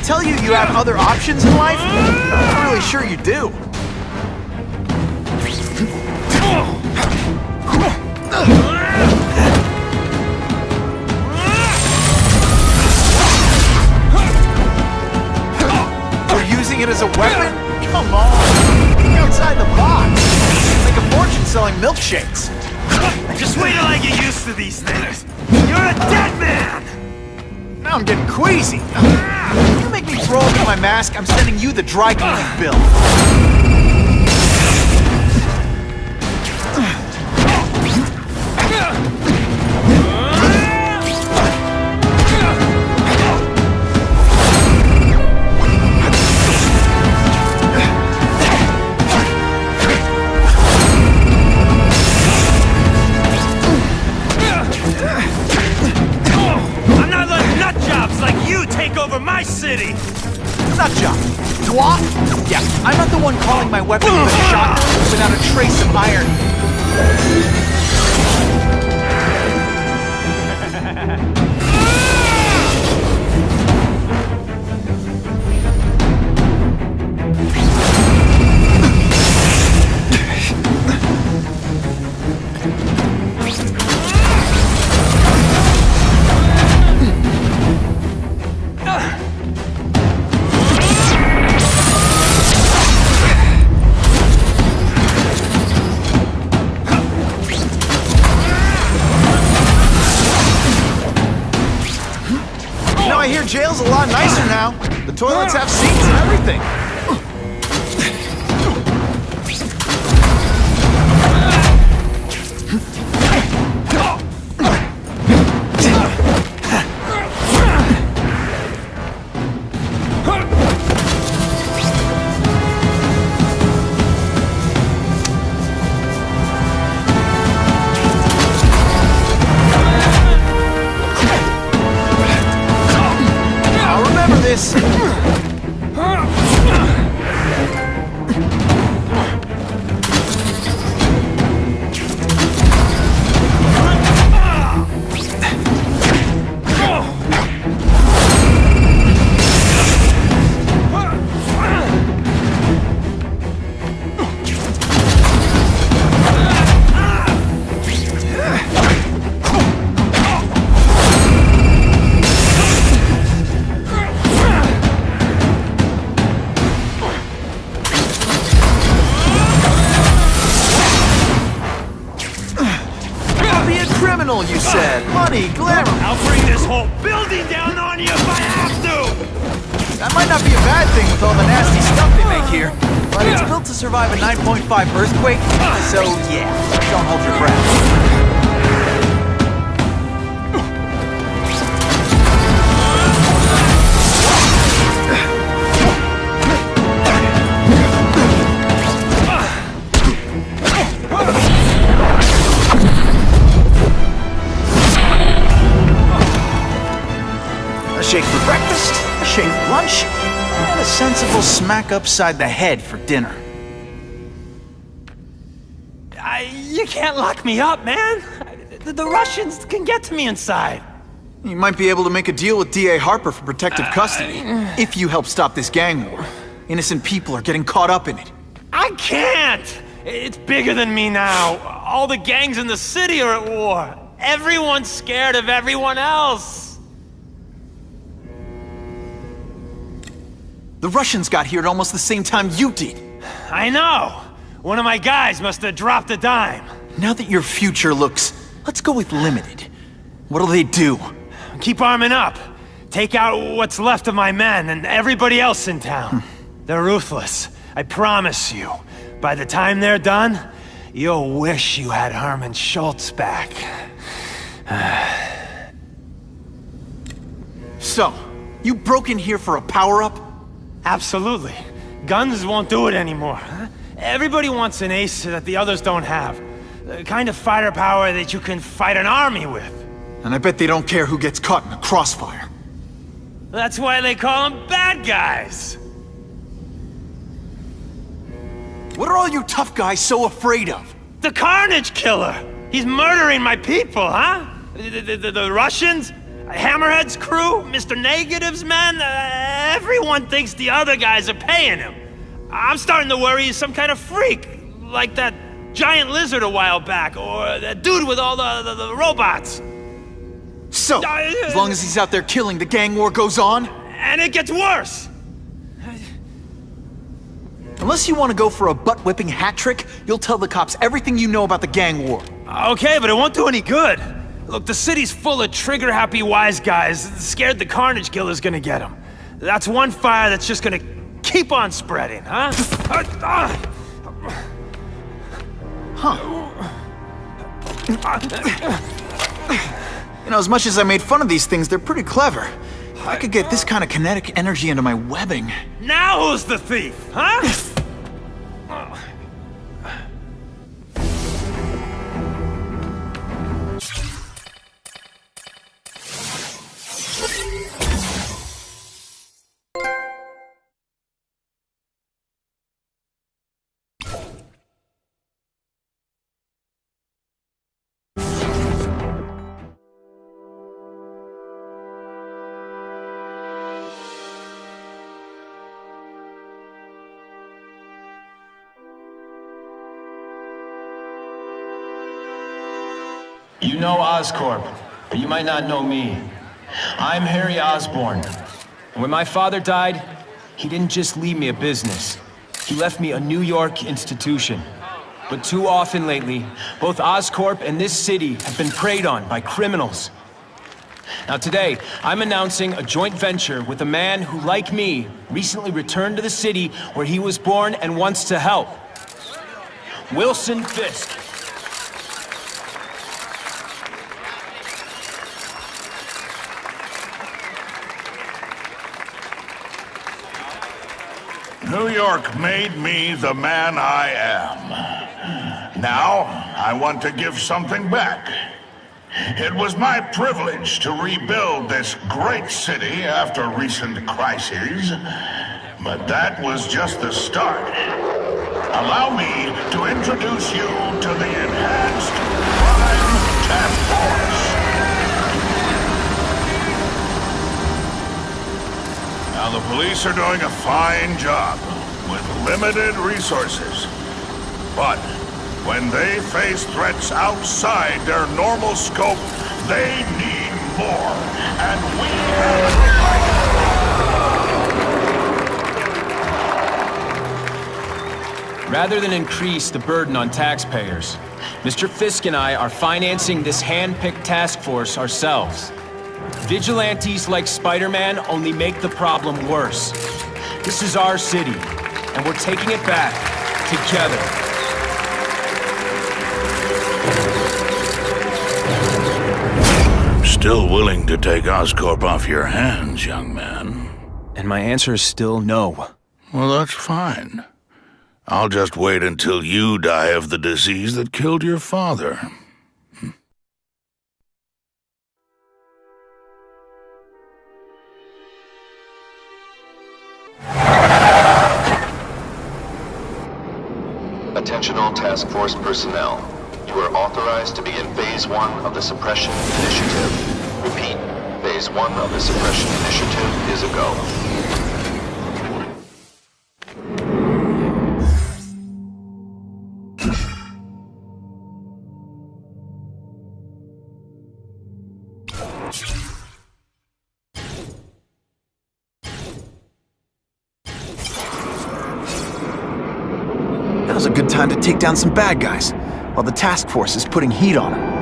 tell you you have other options in life, I'm not really sure you do. You're using it as a weapon? Come on! Think outside the box! Make a fortune selling milkshakes! Just wait till I get used to these things! You're a dead man! Now I'm getting queasy! If you make me throw open my mask, I'm sending you the dry cleaning bill. My city! Nut job. What? Yeah, I'm not the one calling my weapon with a shotgun without a trace of irony. I hear jail's a lot nicer now. The toilets have seats and everything. You said money, glamour. I'll bring this whole building down on you if I have to. That might not be a bad thing with all the nasty stuff they make here, but it's built to survive a 9.5 earthquake, so yeah, don't hold your breath. A shake for breakfast, a shake for lunch, and a sensible smack upside the head for dinner. You can't lock me up, man. The Russians can get to me inside. You might be able to make a deal with D.A. Harper for protective custody, if you help stop this gang war. Innocent people are getting caught up in it. I can't! It's bigger than me now. All the gangs in the city are at war. Everyone's scared of everyone else. The Russians got here at almost the same time you did. I know. One of my guys must have dropped a dime. Now that your future looks, let's go with limited. What'll they do? Keep arming up. Take out what's left of my men and everybody else in town. They're ruthless. I promise you. By the time they're done, you'll wish you had Herman Schultz back. So, you broke in here for a power-up? Absolutely. Guns won't do it anymore. Everybody wants an ace that the others don't have. The kind of fighter power that you can fight an army with. And I bet they don't care who gets caught in a crossfire. That's why they call them bad guys. What are all you tough guys so afraid of? The Carnage Killer! He's murdering my people, huh? The Russians? Hammerhead's crew, Mr. Negative's men, everyone thinks the other guys are paying him. I'm starting to worry he's some kind of freak, like that giant lizard a while back, or that dude with all the robots. So, as long as he's out there killing, the gang war goes on? And it gets worse! Unless you want to go for a butt-whipping hat trick, you'll tell the cops everything you know about the gang war. Okay, but it won't do any good. Look, the city's full of trigger-happy wise guys, scared the Carnage Killer's gonna get them. That's one fire that's just gonna keep on spreading, huh? You know, as much as I made fun of these things, they're pretty clever. If I could get this kind of kinetic energy into my webbing... Now who's the thief, huh? You know Oscorp, but you might not know me. I'm Harry Osborn. And when my father died, he didn't just leave me a business. He left me a New York institution. But too often lately, both Oscorp and this city have been preyed on by criminals. Now today, I'm announcing a joint venture with a man who, like me, recently returned to the city where he was born and wants to help. Wilson Fisk. New York made me the man I am. Now, I want to give something back. It was my privilege to rebuild this great city after recent crises, but that was just the start. Allow me to introduce you to the Enhanced Crime Task Force. Now, the police are doing a fine job with limited resources. But when they face threats outside their normal scope, they need more. And we have... Rather than increase the burden on taxpayers, Mr. Fisk and I are financing this hand-picked task force ourselves. Vigilantes like Spider-Man only make the problem worse. This is our city, and we're taking it back together. I'm still willing to take Oscorp off your hands, young man. And my answer is still no. Well, that's fine. I'll just wait until you die of the disease that killed your father. Attention all task force personnel. You are authorized to be in Phase 1 of the Suppression Initiative. Repeat, Phase 1 of the Suppression Initiative is a go. Now's a good time to take down some bad guys, while the task force is putting heat on them.